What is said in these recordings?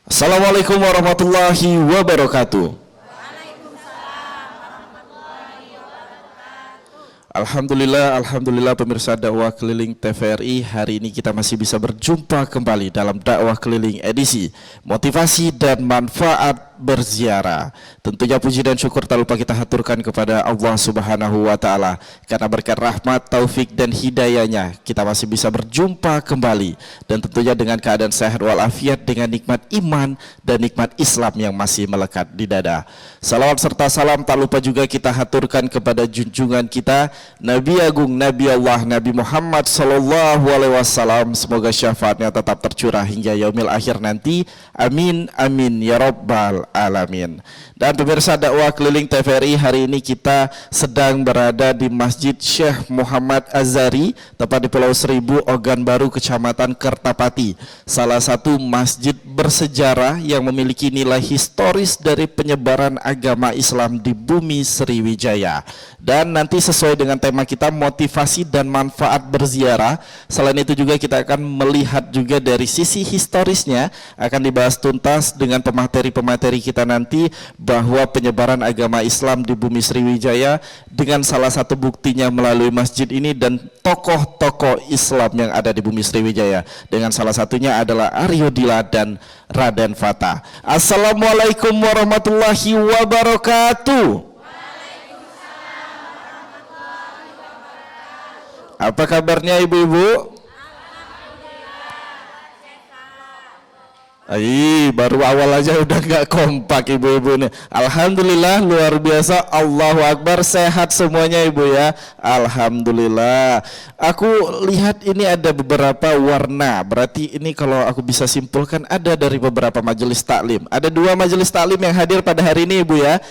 Assalamualaikum warahmatullahi wabarakatuh. Alhamdulillah pemirsa dakwah keliling TVRI, hari ini kita masih bisa berjumpa kembali dalam dakwah keliling edisi motivasi dan manfaat berziarah. Tentunya puji dan syukur tak lupa kita haturkan kepada Allah Subhanahu wa taala karena berkat rahmat, taufik dan hidayahnya kita masih bisa berjumpa kembali, dan tentunya dengan keadaan sehat walafiat, dengan nikmat iman dan nikmat Islam yang masih melekat di dada. Salawat serta salam tak lupa juga kita haturkan kepada junjungan kita Nabi Agung, Nabi Allah, Nabi Muhammad Sallallahu Alaihi Wasallam. Semoga syafaatnya tetap tercurah hingga yaumil akhir nanti. Amin, amin, ya Rabbal Alamin. Dan pemirsa dakwah keliling TVRI, hari ini kita sedang berada di Masjid Syekh Muhammad Azhari, tepat di Pulau Seribu, Ogan Baru, Kecamatan Kertapati. Salah satu masjid bersejarah yang memiliki nilai historis dari penyebaran agama Islam di bumi Sriwijaya. Dan nanti sesuai dengan tema kita, motivasi dan manfaat berziarah. Selain itu juga kita akan melihat juga dari sisi historisnya, akan dibahas tuntas dengan pemateri-pemateri kita nanti, bahwa penyebaran agama Islam di bumi Sriwijaya dengan salah satu buktinya melalui masjid ini dan tokoh-tokoh Islam yang ada di bumi Sriwijaya, dengan salah satunya adalah Aryo Dila dan Raden Fata. Assalamualaikum warahmatullahi wabarakatuh. Apa kabarnya ibu-ibu? Baru awal aja udah gak kompak ibu-ibu nih. Alhamdulillah, luar biasa. Allahu Akbar, sehat semuanya ibu ya. Alhamdulillah. Aku lihat ini ada beberapa warna. Berarti ini kalau aku bisa simpulkan ada dari beberapa majelis taklim. Ada 2 majelis taklim yang hadir pada hari ini ibu ya.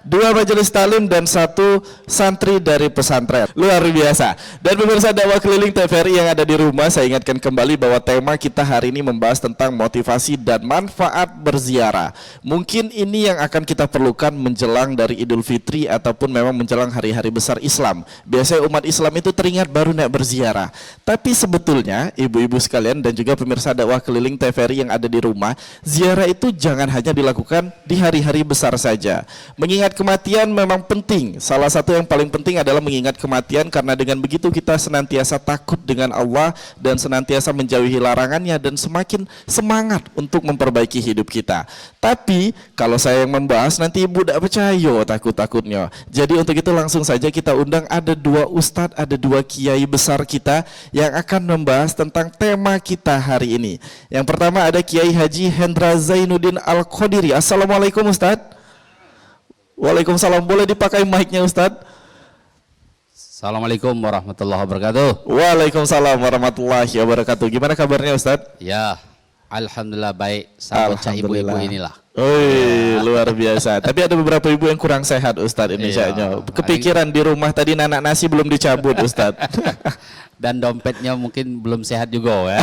2 majelis taklim dan 1 santri dari pesantren. Luar biasa. Dan pemirsa dakwah keliling TVRI yang ada di rumah, saya ingatkan kembali bahwa tema kita hari ini membahas tentang motivasi dan manfaat berziarah. Mungkin ini yang akan kita perlukan menjelang dari Idul Fitri ataupun memang menjelang hari-hari besar Islam. Biasanya umat Islam itu teringat baru nak berziarah. Tapi sebetulnya ibu-ibu sekalian dan juga pemirsa dakwah keliling TVRI yang ada di rumah, ziarah itu jangan hanya dilakukan di hari-hari besar saja. Mengingat kematian memang penting. Salah satu yang paling penting adalah mengingat kematian, karena dengan begitu kita senantiasa takut dengan Allah dan senantiasa menjauhi larangannya dan semakin semangat untuk memperbaiki hidup kita. Tapi kalau saya yang membahas nanti ibu tidak percaya takut-takutnya. Jadi untuk itu langsung saja kita undang ada 2 ustadz, ada 2 kiai besar kita yang akan membahas tentang tema kita hari ini. Yang pertama ada Kiai Haji Hendra Zainuddin Al-Qadiri. Assalamualaikum Ustadz. Waalaikumsalam, boleh dipakai mic-nya Ustadz? Assalamualaikum warahmatullahi wabarakatuh. Waalaikumsalam warahmatullahi wabarakatuh. Gimana kabarnya Ustadz? Ya, alhamdulillah baik. Sama ibu-ibu inilah. Luar biasa. Tapi ada beberapa ibu yang kurang sehat Ustadz ini kayaknya. Kepikiran di rumah tadi nanak nasi belum dicabut Ustadz. Dan dompetnya mungkin belum sehat juga ya.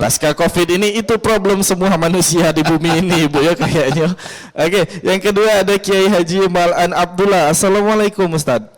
Pasca Covid ini itu problem semua manusia di bumi ini ibu ya kayaknya. Oke, yang kedua ada Kiai Haji Mal'an Abdullah. Assalamualaikum Ustadz.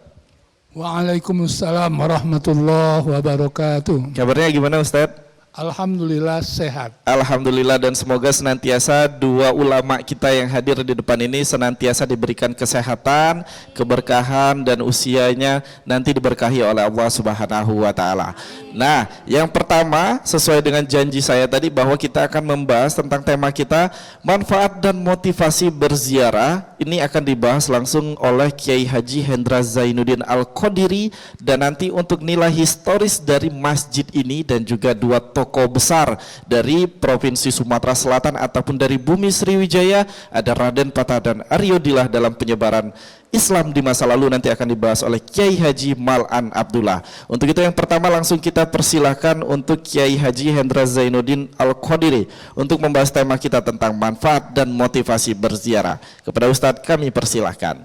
Waalaikumsalam warahmatullahi wabarakatuh. Kabarnya gimana Ustadz? Alhamdulillah sehat. Alhamdulillah, dan semoga senantiasa 2 ulama kita yang hadir di depan ini senantiasa diberikan kesehatan, keberkahan, dan usianya nanti diberkahi oleh Allah Subhanahu wa taala. Nah, yang pertama sesuai dengan janji saya tadi bahwa kita akan membahas tentang tema kita, manfaat dan motivasi berziarah. Ini akan dibahas langsung oleh Kiai Haji Hendra Zainuddin Al-Qadiri, dan nanti untuk nilai historis dari masjid ini dan juga 2 tokoh besar dari Provinsi Sumatera Selatan ataupun dari bumi Sriwijaya, ada Raden Fata dan Aryo Dila dalam penyebaran Islam di masa lalu, nanti akan dibahas oleh Kiai Haji Mal'an Abdullah. Untuk itu yang pertama langsung kita persilahkan untuk Kiai Haji Hendra Zainuddin Al-Qadiri untuk membahas tema kita tentang manfaat dan motivasi berziarah. Kepada Ustadz kami persilahkan.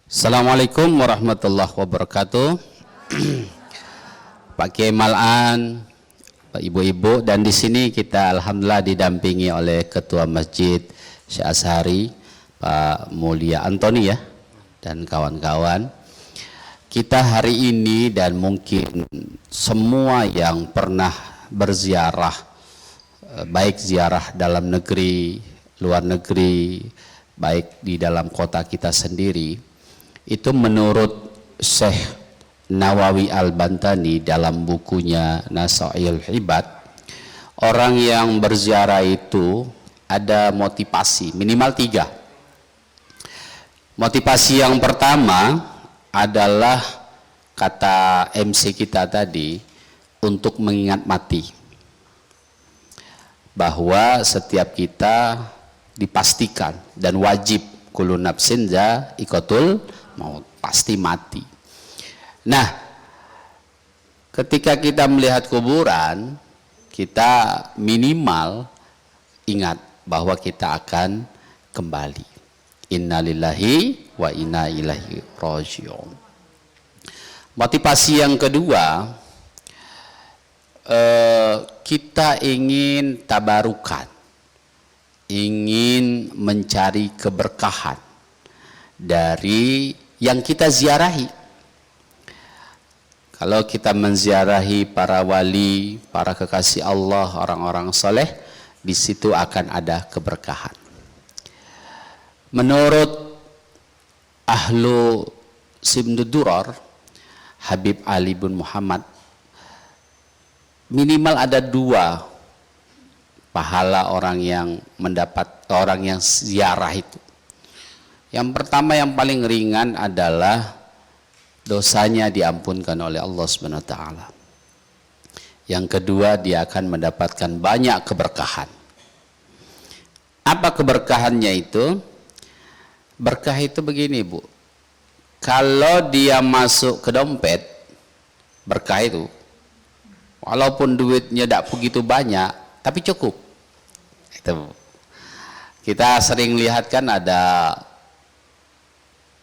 Assalamualaikum warahmatullahi wabarakatuh. Pak Kiai Mal'an, Pak Ibu-ibu, dan di sini kita alhamdulillah didampingi oleh Ketua Masjid Syekh Azhari, Pak Mulia Antoni ya, dan kawan-kawan. Kita hari ini dan mungkin semua yang pernah berziarah, baik ziarah dalam negeri luar negeri, baik di dalam kota kita sendiri, itu menurut Syekh Nawawi Al-Bantani dalam bukunya Nasaihul Ibad, orang yang berziarah itu ada motivasi minimal 3. Motivasi yang pertama adalah kata MC kita tadi, untuk mengingat mati, bahwa setiap kita dipastikan dan wajib kullu nafsin dha'iqatul maut, pasti mati. Nah, ketika kita melihat kuburan, kita minimal ingat bahwa kita akan kembali. Innalillahi wa inna ilaihi raji'un. Motivasi yang kedua, kita ingin tabarukan, ingin mencari keberkahan dari yang kita ziarahi. Kalau kita menziarahi para wali, para kekasih Allah, orang-orang soleh, di situ akan ada keberkahan. Menurut ahlu Simdud Durar, Habib Ali bin Muhammad, minimal ada 2 pahala orang yang mendapat, orang yang ziarah itu. Yang pertama, yang paling ringan adalah dosanya diampunkan oleh Allah Subhanahu wa taala. Yang kedua, dia akan mendapatkan banyak keberkahan. Apa keberkahannya itu? Berkah itu begini, Bu. Kalau dia masuk ke dompet, berkah itu, walaupun duitnya tidak begitu banyak, tapi cukup. Itu. Kita sering lihat kan ada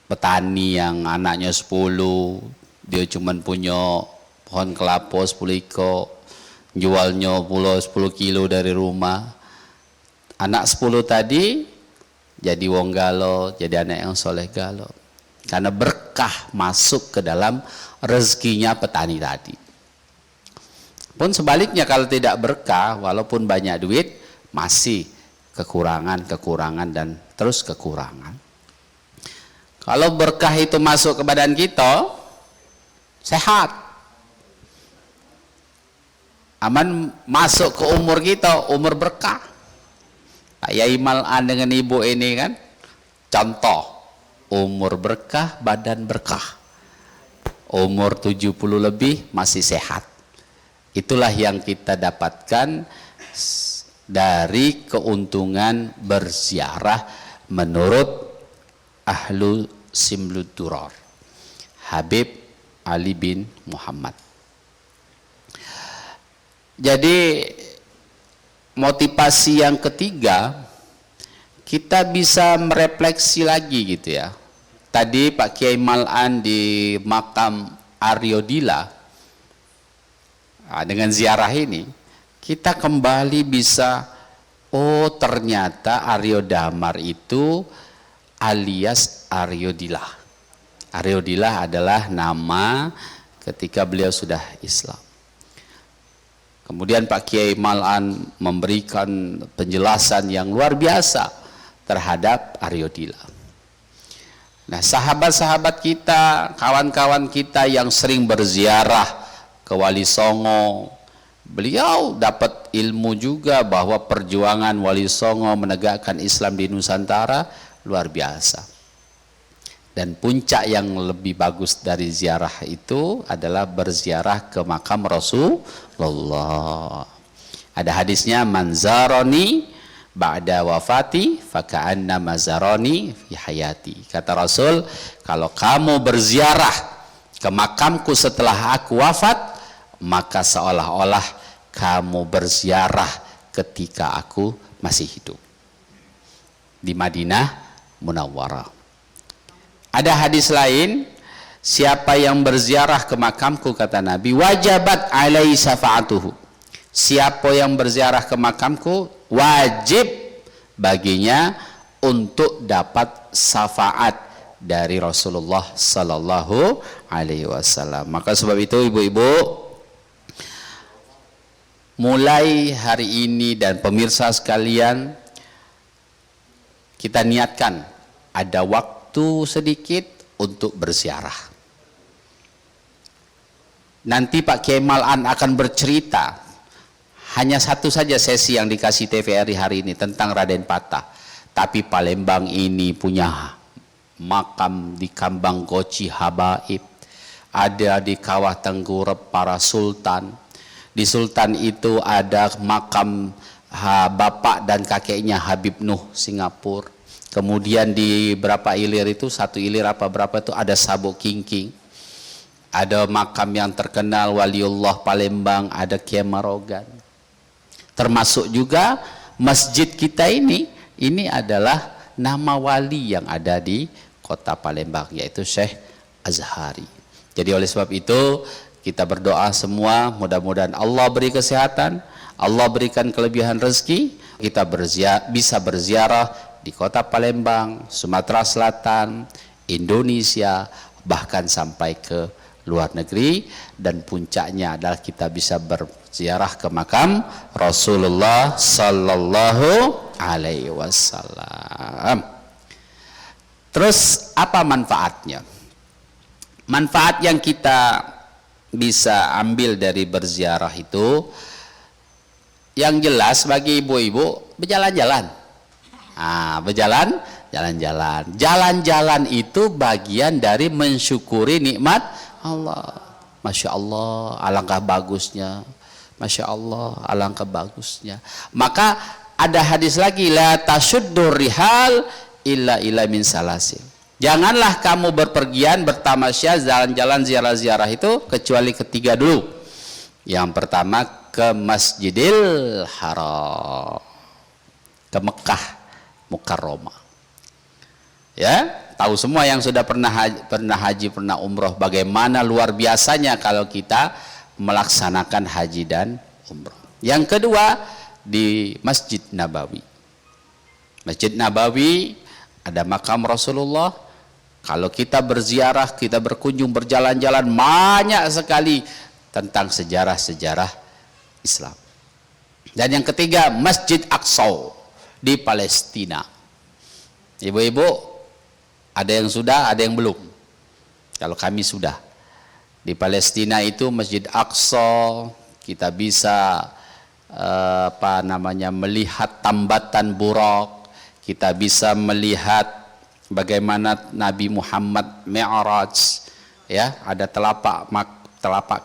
petani yang anaknya 10, dia cuma punya pohon kelapa 10 ekor, jualnya 10 kilo dari rumah. Anak 10 tadi jadi wong galo, jadi anak yang soleh galo. Karena berkah masuk ke dalam rezekinya petani tadi. Pun sebaliknya, kalau tidak berkah, walaupun banyak duit, masih kekurangan dan terus kekurangan. Kalau berkah itu masuk ke badan kita, sehat. Aman masuk ke umur kita, umur berkah. Pak Yai Mal'an dengan ibu ini kan, contoh, umur berkah, badan berkah. Umur 70 lebih masih sehat. Itulah yang kita dapatkan dari keuntungan berziarah menurut ahlu Simdud Durar, Habib Ali bin Muhammad. Jadi motivasi yang ketiga, kita bisa merefleksi lagi gitu ya. Tadi Pak Kiai Mal'an di makam Aryo Dila, dengan ziarah ini kita kembali bisa, oh ternyata Aryo Damar itu alias Aryo Dila. Aryo Dila adalah nama ketika beliau sudah Islam. Kemudian Pak Kiai Mal'an memberikan penjelasan yang luar biasa terhadap Aryo Dila. Nah, sahabat-sahabat kita, kawan-kawan kita yang sering berziarah ke Wali Songo, beliau dapat ilmu juga bahwa perjuangan Wali Songo menegakkan Islam di Nusantara luar biasa. Dan puncak yang lebih bagus dari ziarah itu adalah berziarah ke makam Rasulullah. Ada hadisnya, manzaroni ba'da wafati faka'anna mazaroni fi hayati. Kata Rasul, kalau kamu berziarah ke makamku setelah aku wafat, maka seolah-olah kamu berziarah ketika aku masih hidup di Madinah Munawwarah. Ada hadis lain, siapa yang berziarah ke makamku, kata Nabi, wajabat alaihi syafa'atuhu. Siapa yang berziarah ke makamku, wajib baginya untuk dapat syafaat dari Rasulullah sallallahu alaihi wasallam. Maka sebab itu ibu-ibu, mulai hari ini dan pemirsa sekalian, kita niatkan ada waktu sedikit untuk berziarah. Nanti Pak Kiai Mal'an akan bercerita, hanya satu saja sesi yang dikasih TVRI hari ini tentang Raden Patah. Tapi Palembang ini punya makam di Kambang Goci Habaib, ada di Kawah Tenggurep para sultan. Di sultan itu ada makam bapak dan kakeknya Habib Nuh Singapura. Kemudian di berapa ilir itu, satu ilir apa berapa itu ada Sabuk Kingking. Ada makam yang terkenal Waliullah Palembang, ada Kiai Marogan. Termasuk juga masjid kita ini adalah nama wali yang ada di kota Palembang, yaitu Syekh Azhari. Jadi oleh sebab itu kita berdoa semua, mudah-mudahan Allah beri kesehatan, Allah berikan kelebihan rezeki, kita bisa berziarah di kota Palembang, Sumatera Selatan, Indonesia, bahkan sampai ke luar negeri, dan puncaknya adalah kita bisa berziarah ke makam Rasulullah Sallallahu Alaihi Wasallam. Terus apa manfaatnya? Manfaat yang kita bisa ambil dari berziarah itu, yang jelas bagi ibu-ibu, berjalan-jalan. Jalan-jalan. Jalan-jalan itu bagian dari mensyukuri nikmat Allah. Masya Allah, alangkah bagusnya. Masya Allah, alangkah bagusnya. Maka ada hadis lagi, la tasyuddur rihal illa min salasin. Janganlah kamu berpergian, bertamasya, jalan-jalan, ziarah-ziarah itu kecuali ketiga dulu. Yang pertama ke Masjidil Haram, ke Mekah Mukarramah. Ya, tahu semua yang sudah pernah haji, pernah umroh, bagaimana luar biasanya kalau kita melaksanakan haji dan umroh. Yang kedua di Masjid Nabawi. Masjid Nabawi ada makam Rasulullah. Kalau kita berziarah, kita berkunjung, berjalan-jalan, banyak sekali tentang sejarah-sejarah Islam. Dan yang ketiga, Masjid Aqsa di Palestina. Ibu-ibu, ada yang sudah, ada yang belum. Kalau kami sudah. Di Palestina itu Masjid Aqsa, kita bisa melihat tambatan Burak, kita bisa melihat bagaimana Nabi Muhammad Mi'raj, ya, ada telapak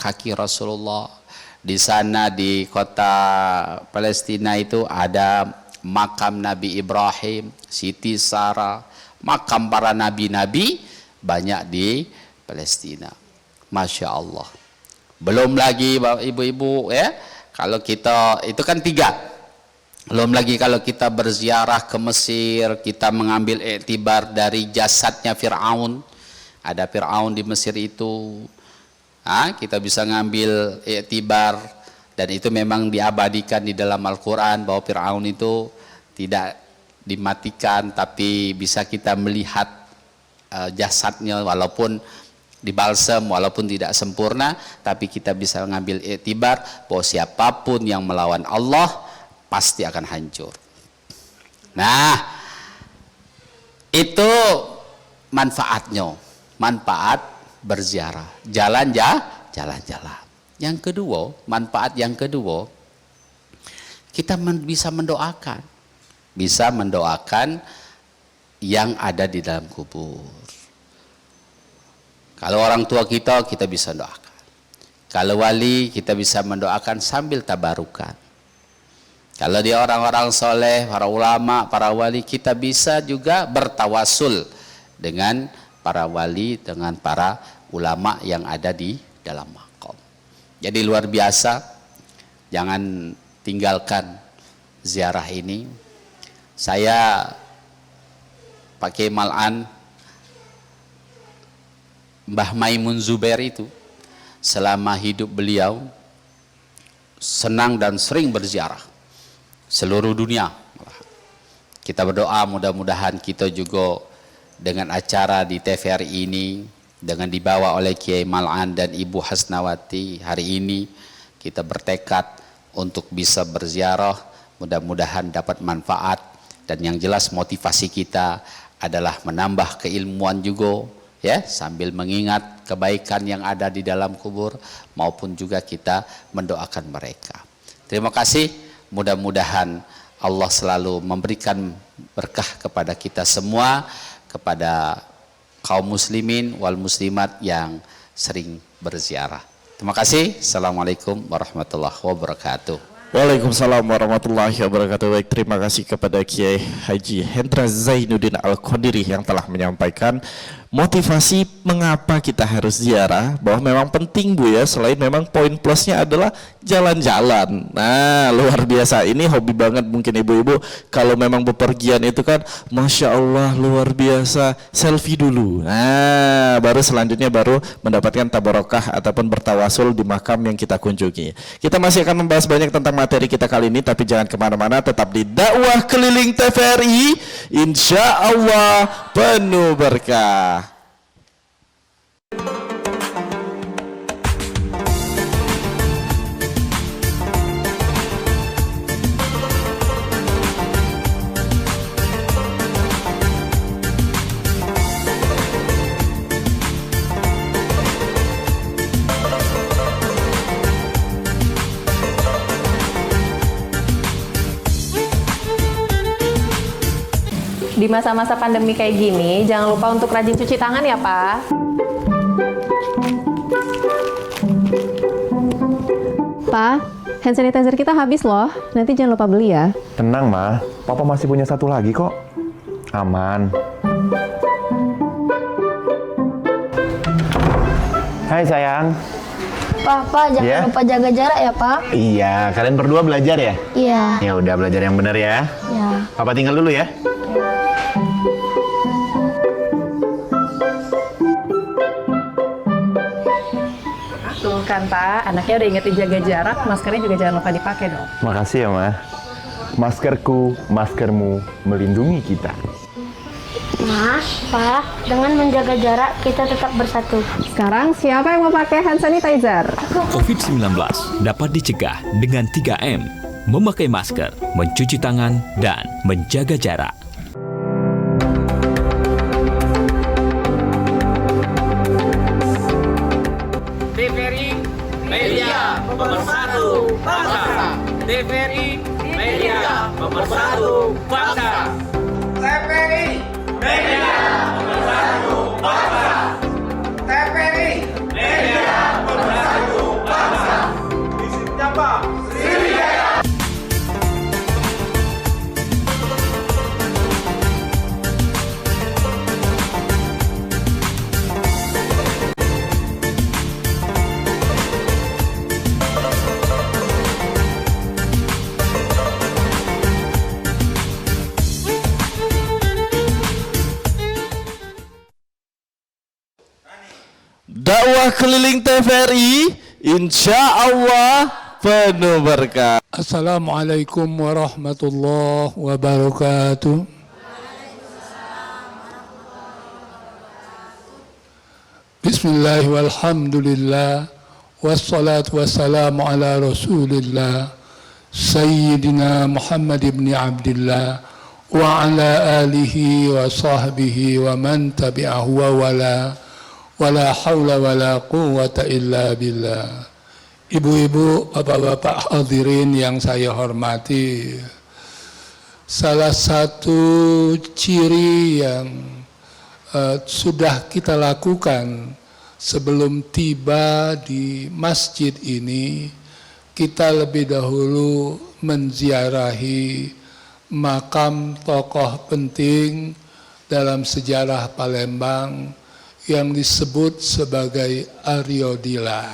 kaki Rasulullah. Di sana di kota Palestina itu ada makam Nabi Ibrahim, Siti Sarah, makam para nabi-nabi banyak di Palestina. Masya Allah. Belum lagi ibu-ibu, ya, kalau kita itu kan tiga. Belum lagi kalau kita berziarah ke Mesir, kita mengambil iktibar dari jasadnya Fir'aun. Ada Fir'aun di Mesir itu. Kita bisa ngambil iktibar, dan itu memang diabadikan di dalam Al-Quran bahwa Fir'aun itu tidak dimatikan, tapi bisa kita melihat jasadnya walaupun dibalsam, walaupun tidak sempurna, tapi kita bisa mengambil iktibar bahwa siapapun yang melawan Allah pasti akan hancur. Nah, itu manfaatnya, manfaat berziarah, jalan-jalan. Yang kedua, manfaat yang kedua, kita bisa mendoakan yang ada di dalam kubur. Kalau orang tua kita bisa doakan. Kalau wali, kita bisa mendoakan sambil tabarukan. Kalau dia orang-orang soleh, para ulama, para wali, kita bisa juga bertawasul dengan para wali, dengan para ulama yang ada di dalam makom. Jadi luar biasa, jangan tinggalkan ziarah ini. Saya, Pak Kiai Mal'an, Mbah Maimun Zubair itu, selama hidup beliau, senang dan sering berziarah seluruh dunia. Kita berdoa mudah-mudahan kita juga dengan acara di TVRI ini, dengan dibawa oleh Kiai Mal'an dan Ibu Hasnawati hari ini, kita bertekad untuk bisa berziarah, mudah-mudahan dapat manfaat dan yang jelas motivasi kita adalah menambah keilmuan juga, ya, sambil mengingat kebaikan yang ada di dalam kubur maupun juga kita mendoakan mereka. Terima kasih, mudah-mudahan Allah selalu memberikan berkah kepada kita semua, kepada kaum muslimin wal muslimat yang sering berziarah. Terima kasih. Assalamualaikum warahmatullahi wabarakatuh. Waalaikumsalam warahmatullahi wabarakatuh. Baik, terima kasih kepada Kiai Haji Hendra Zainuddin Al-Qadiri yang telah menyampaikan motivasi mengapa kita harus ziarah, bahwa memang penting Bu ya, selain memang poin plusnya adalah jalan-jalan. Nah, luar biasa, ini hobi banget mungkin ibu-ibu kalau memang bepergian itu kan, Masya Allah luar biasa, selfie dulu. Nah, baru selanjutnya baru mendapatkan tabarokah ataupun bertawasul di makam yang kita kunjungi. Kita masih akan membahas banyak tentang materi kita kali ini, tapi jangan kemana-mana, tetap di Dakwah Keliling TVRI, insya Allah penuh berkah. Di masa-masa pandemi kayak gini, jangan lupa untuk rajin cuci tangan ya, Pak. Pak, hand sanitizer kita habis loh. Nanti jangan lupa beli ya. Tenang, Ma. Papa masih punya satu lagi kok. Aman. Hai, sayang. Papa, jangan lupa jaga jarak ya, Pak. Iya, kalian berdua belajar ya? Iya. Ya udah, belajar yang benar ya. Ya. Papa tinggal dulu ya. Tuh kan, Pak. Anaknya udah ingetin jaga jarak, maskernya juga jangan lupa dipakai dong. Makasih ya, Ma. Maskerku, maskermu melindungi kita. Mas, Pak, dengan menjaga jarak kita tetap bersatu. Sekarang siapa yang mau pakai hand sanitizer? COVID-19 dapat dicegah dengan 3M, memakai masker, mencuci tangan, dan menjaga jarak. TVRI Media Pemersatu Bangsa. TVRI Media Pemersatu Bangsa. TVRI Media Pemersatu Bangsa. TVRI Media Pemersatu Bangsa. Siapa? Sriwijaya. Dakwah Keliling TVRI, insya Allah penuh berkah. Assalamualaikum warahmatullahi wabarakatuh. Bismillah walhamdulillah wassalatu wassalamu ala rasulillah Sayyidina Muhammad ibn Abdillah wa ala alihi wa sahbihi wa man tabi'ahu wa wala hawla wala quwwata illa billah. Ibu-ibu, bapak-bapak hadirin yang saya hormati, salah satu ciri yang sudah kita lakukan sebelum tiba di masjid ini, kita lebih dahulu menziarahi makam tokoh penting dalam sejarah Palembang yang disebut sebagai Aryo Dila,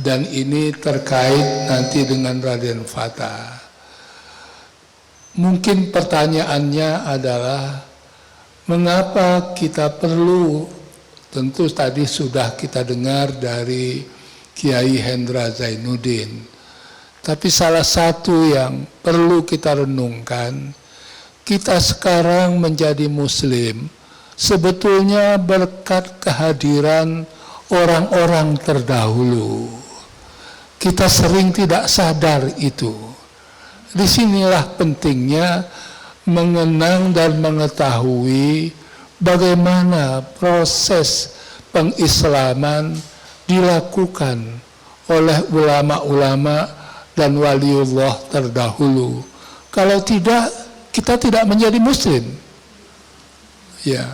dan ini terkait nanti dengan Raden Fata. Mungkin pertanyaannya adalah mengapa kita perlu, tentu tadi sudah kita dengar dari Kiai Hendra Zainuddin, tapi salah satu yang perlu kita renungkan, kita sekarang menjadi muslim sebetulnya berkat kehadiran orang-orang terdahulu. Kita sering tidak sadar itu. Disinilah pentingnya mengenang dan mengetahui bagaimana proses pengislaman dilakukan oleh ulama-ulama dan waliullah terdahulu. Kalau tidak, kita tidak menjadi muslim. Ya,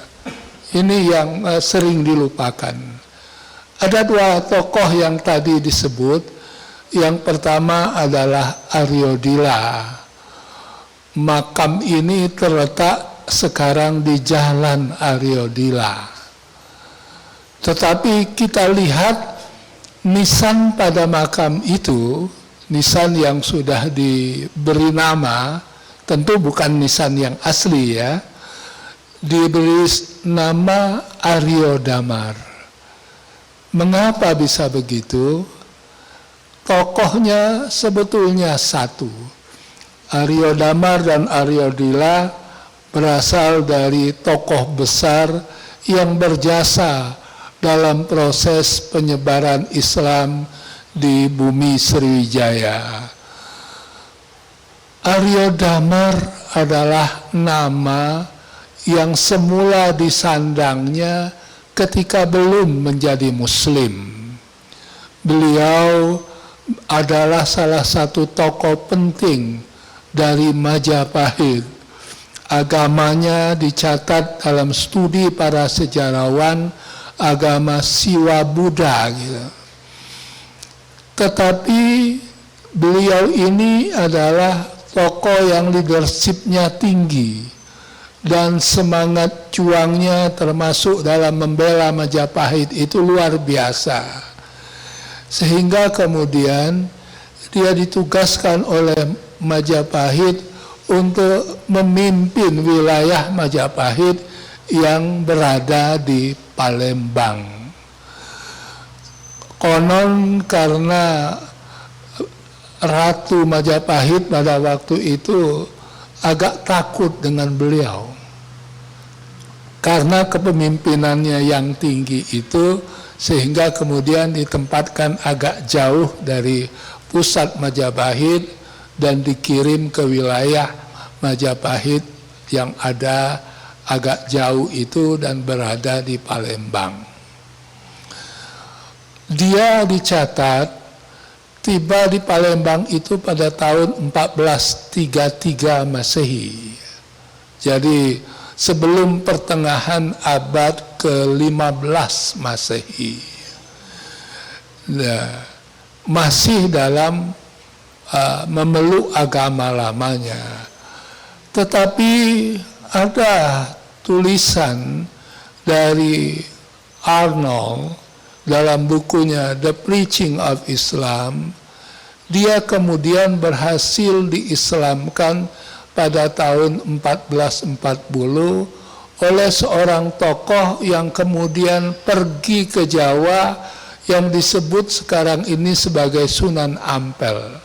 ini yang sering dilupakan. Ada dua tokoh yang tadi disebut. Yang pertama adalah Aryo Dila. Makam ini terletak sekarang di Jalan Aryo Dila. Tetapi kita lihat nisan pada makam itu, nisan yang sudah diberi nama, tentu bukan nisan yang asli ya, diberi nama Aryo Damar. Mengapa bisa begitu? Tokohnya sebetulnya satu. Aryo Damar dan Aryo Dila berasal dari tokoh besar yang berjasa dalam proses penyebaran Islam di bumi Sriwijaya. Aryo Damar adalah nama yang semula disandangnya ketika belum menjadi Muslim. Beliau adalah salah satu tokoh penting dari Majapahit. Agamanya dicatat dalam studi para sejarawan agama Siwa Buddha gitu. Tetapi beliau ini adalah tokoh yang leadershipnya tinggi dan semangat juangnya termasuk dalam membela Majapahit itu luar biasa. Sehingga kemudian dia ditugaskan oleh Majapahit untuk memimpin wilayah Majapahit yang berada di Palembang. Konon karena Ratu Majapahit pada waktu itu agak takut dengan beliau. Karena kepemimpinannya yang tinggi itu, sehingga kemudian ditempatkan agak jauh dari pusat Majapahit dan dikirim ke wilayah Majapahit yang ada agak jauh itu dan berada di Palembang. Dia dicatat tiba di Palembang itu pada tahun 1433 Masehi. Jadi sebelum pertengahan abad ke-15 Masehi. Nah, masih dalam memeluk agama lamanya. Tetapi ada tulisan dari Arnold dalam bukunya The Preaching of Islam. Dia kemudian berhasil diislamkan pada tahun 1440 oleh seorang tokoh yang kemudian pergi ke Jawa yang disebut sekarang ini sebagai Sunan Ampel.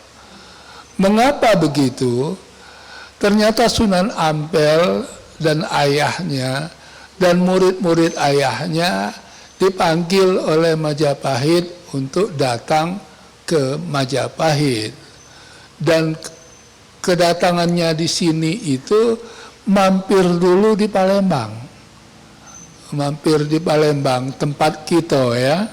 Mengapa begitu? Ternyata Sunan Ampel dan ayahnya dan murid-murid ayahnya dipanggil oleh Majapahit untuk datang ke Majapahit. Dan kedatangannya di sini itu mampir dulu di Palembang. Mampir di Palembang, tempat kita ya.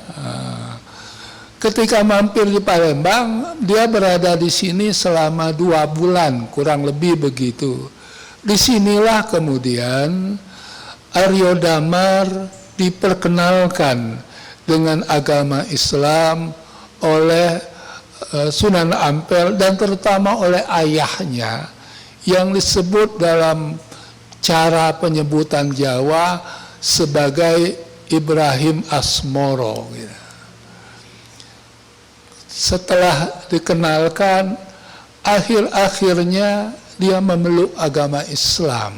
Ketika mampir di Palembang, dia berada di sini selama 2 bulan, kurang lebih begitu. Disinilah kemudian Aryo Damar diperkenalkan dengan agama Islam oleh Sunan Ampel dan terutama oleh ayahnya yang disebut dalam cara penyebutan Jawa sebagai Ibrahim Asmoro. Setelah dikenalkan, akhir-akhirnya dia memeluk agama Islam.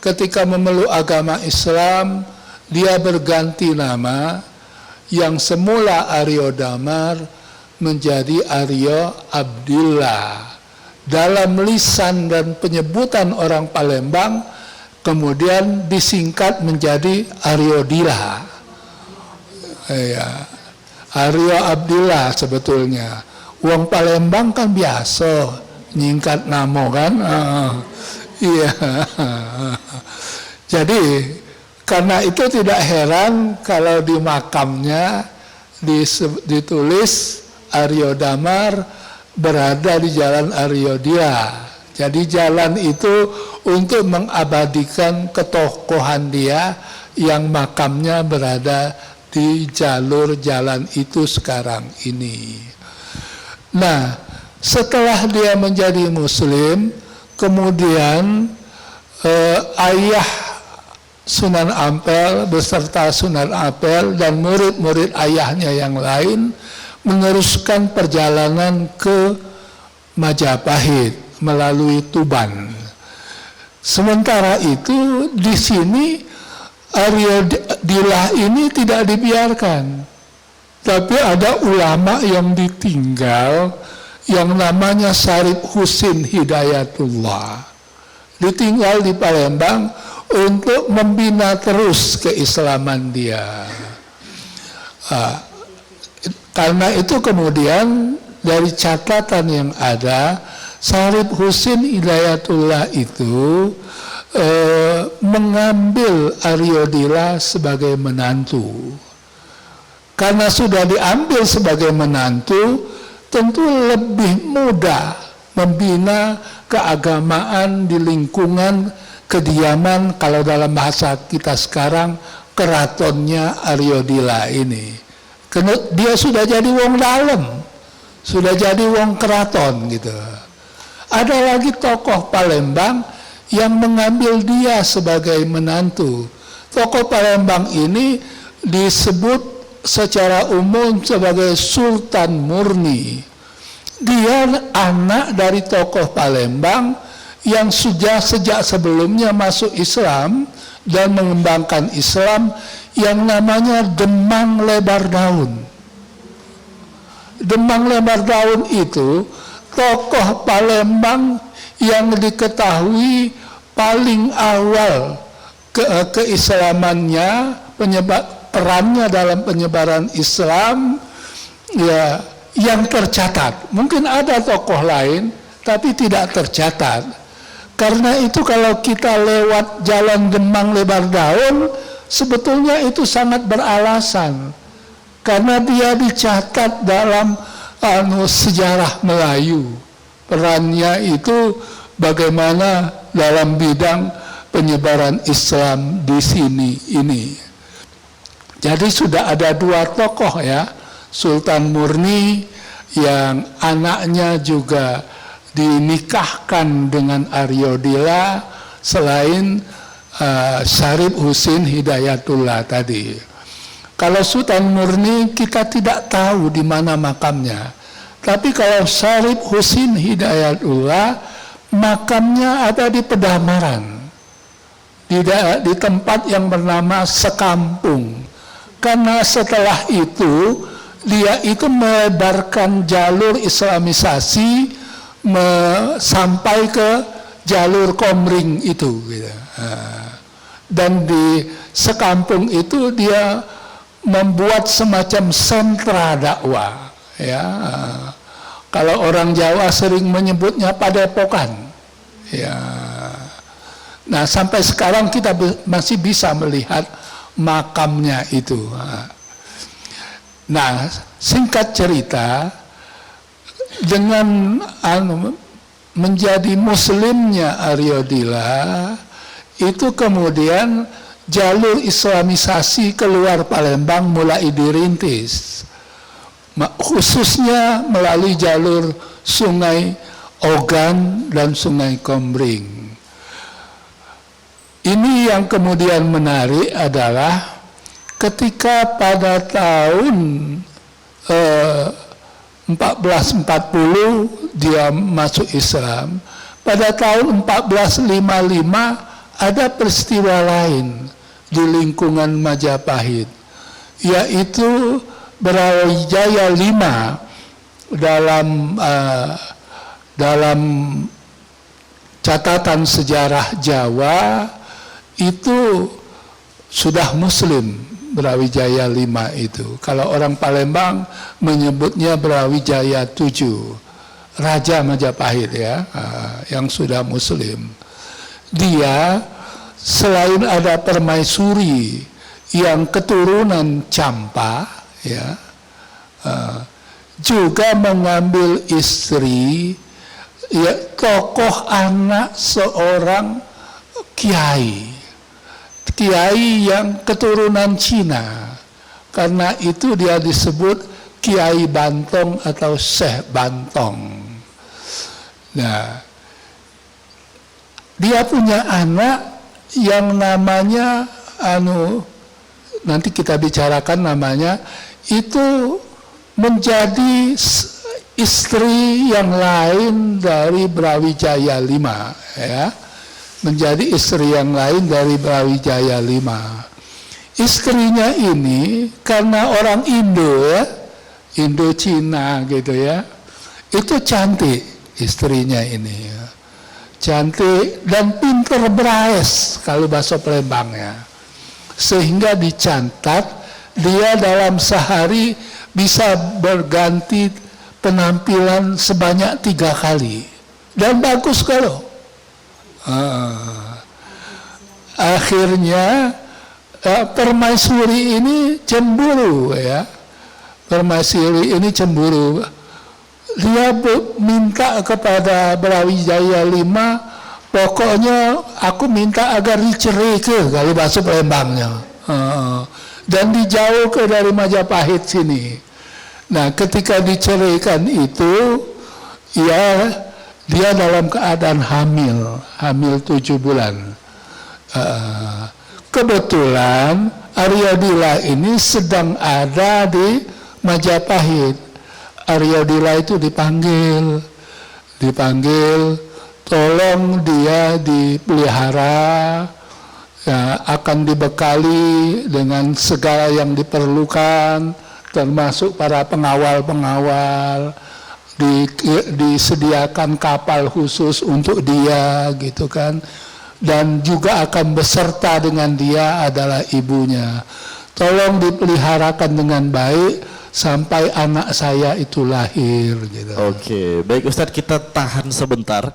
Ketika memeluk agama Islam, dia berganti nama yang semula Aryo Damar menjadi Aryo Abdillah. Dalam lisan dan penyebutan orang Palembang, kemudian disingkat menjadi Aryo Dila. Ya, Aryo Abdillah sebetulnya. Wong Palembang kan biasa nyingkat nama kan. Iya. Jadi karena itu tidak heran kalau di makamnya ditulis Aryo Damar berada di Jalan Aryodila. Jadi jalan itu untuk mengabadikan ketokohan dia yang makamnya berada di jalur jalan itu sekarang ini. Nah, setelah dia menjadi Muslim, kemudian ayah Sunan Ampel beserta Sunan Ampel dan murid-murid ayahnya yang lain meneruskan perjalanan ke Majapahit melalui Tuban. Sementara itu di sini Aryodila ini tidak dibiarkan, tapi ada ulama yang ditinggal yang namanya Syarif Husin Hidayatullah, ditinggal di Palembang untuk membina terus keislaman dia. Karena itu kemudian dari catatan yang ada, Syarif Husin Hidayatullah itu mengambil Aryodila sebagai menantu. Karena sudah diambil sebagai menantu, tentu lebih mudah membina keagamaan di lingkungan kediaman, kalau dalam bahasa kita sekarang, keratonnya Aryodila ini. Karena dia sudah jadi wong dalam, sudah jadi wong keraton gitu. Ada lagi tokoh Palembang yang mengambil dia sebagai menantu. Tokoh Palembang ini disebut secara umum sebagai Sultan Murni. Dia anak dari tokoh Palembang yang sejak sebelumnya masuk Islam dan mengembangkan Islam yang namanya Demang Lebar Daun. Demang Lebar Daun itu tokoh Palembang yang diketahui paling awal keislamannya, perannya dalam penyebaran Islam, ya, yang tercatat. Mungkin ada tokoh lain, tapi tidak tercatat. Karena itu kalau kita lewat jalan Demang Lebar Daun, sebetulnya itu sangat beralasan. Karena dia dicatat dalam sejarah Melayu. Perannya itu bagaimana dalam bidang penyebaran Islam di sini ini. Jadi sudah ada dua tokoh ya, Sultan Murni yang anaknya juga dinikahkan dengan Aryodila selain Syarif Husin Hidayatullah tadi. Kalau Sultan Murni kita tidak tahu di mana makamnya. Tapi kalau Syarif Husin Hidayatullah makamnya ada di Pedamaran. Di tempat yang bernama Sekampung. Karena setelah itu dia itu melebarkan jalur Islamisasi sampai ke jalur Komring itu gitu. Dan di Sekampung itu dia membuat semacam sentra dakwah ya. Kalau orang Jawa sering menyebutnya padepokan ya. Nah, sampai sekarang kita masih bisa melihat makamnya itu. Nah, singkat cerita, dengan menjadi muslimnya Aryodila, itu kemudian jalur Islamisasi keluar Palembang mulai dirintis, khususnya melalui jalur Sungai Ogan dan Sungai Komring. Ini yang kemudian menarik adalah ketika pada tahun 1440 dia masuk Islam, pada tahun 1455 ada peristiwa lain di lingkungan Majapahit, yaitu Brawijaya V dalam catatan sejarah Jawa itu sudah Muslim. Brawijaya V itu, kalau orang Palembang menyebutnya Brawijaya VII, Raja Majapahit ya, yang sudah Muslim. dia selain ada permaisuri yang keturunan Campa, ya, juga mengambil istri, ya, tokoh anak seorang kiai yang keturunan Cina. Karena itu dia disebut Kiai Bantong atau Syekh Bantong. Nah, dia punya anak yang namanya nanti kita bicarakan namanya, itu menjadi istri yang lain dari Brawijaya V, ya. Menjadi istri yang lain dari Brawijaya V. Istrinya ini karena orang Indo, ya, Indo-Cina gitu ya, itu cantik istrinya ini, ya. Cantik dan pinter berais kalau bahasa Palembangnya, sehingga dicatat dia dalam sehari bisa berganti penampilan sebanyak 3 kali dan bagus kalau. Akhirnya permaisuri ini cemburu, ya. Permaisuri ini cemburu. Dia minta kepada Brawijaya V, pokoknya aku minta agar diceraikan kalau bahasa Palembangnya, dan dijauhkan dari Majapahit sini. Nah, ketika diceraikan itu, ya, dia dalam keadaan hamil 7 bulan. Kebetulan Arya Dila ini sedang ada di Majapahit. Arya Dila itu dipanggil, tolong dia dipelihara, ya, akan dibekali dengan segala yang diperlukan, termasuk para pengawal-pengawal, disediakan kapal khusus untuk dia, gitu kan, dan juga akan beserta dengan dia adalah ibunya. Tolong dipeliharakan dengan baik sampai anak saya itu lahir, gitu. Oke, baik Ustadz, kita tahan sebentar.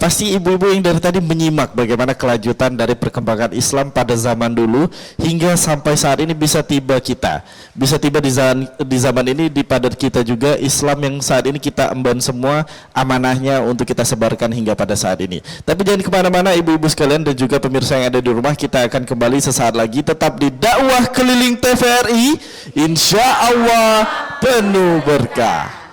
Pasti ibu-ibu yang dari tadi menyimak bagaimana kelanjutan dari perkembangan Islam pada zaman dulu hingga sampai saat ini bisa tiba di zaman ini di padat kita juga Islam yang saat ini kita emban semua amanahnya untuk kita sebarkan hingga pada saat ini. Tapi jangan kemana-mana ibu-ibu sekalian dan juga pemirsa yang ada di rumah, kita akan kembali sesaat lagi tetap di Dakwah Keliling TVRI, insya Allah penuh berkah.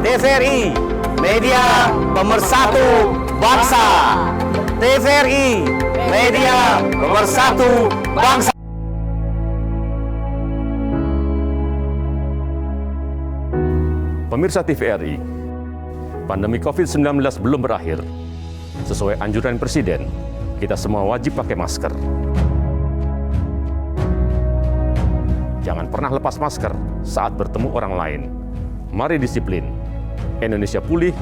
TVRI, media pemersatu bangsa. TVRI, media pemersatu bangsa. Pemirsa TVRI, pandemi COVID-19 belum berakhir. Sesuai anjuran Presiden, kita semua wajib pakai masker. Jangan pernah lepas masker saat bertemu orang lain. Mari disiplin. Indonesia pulih,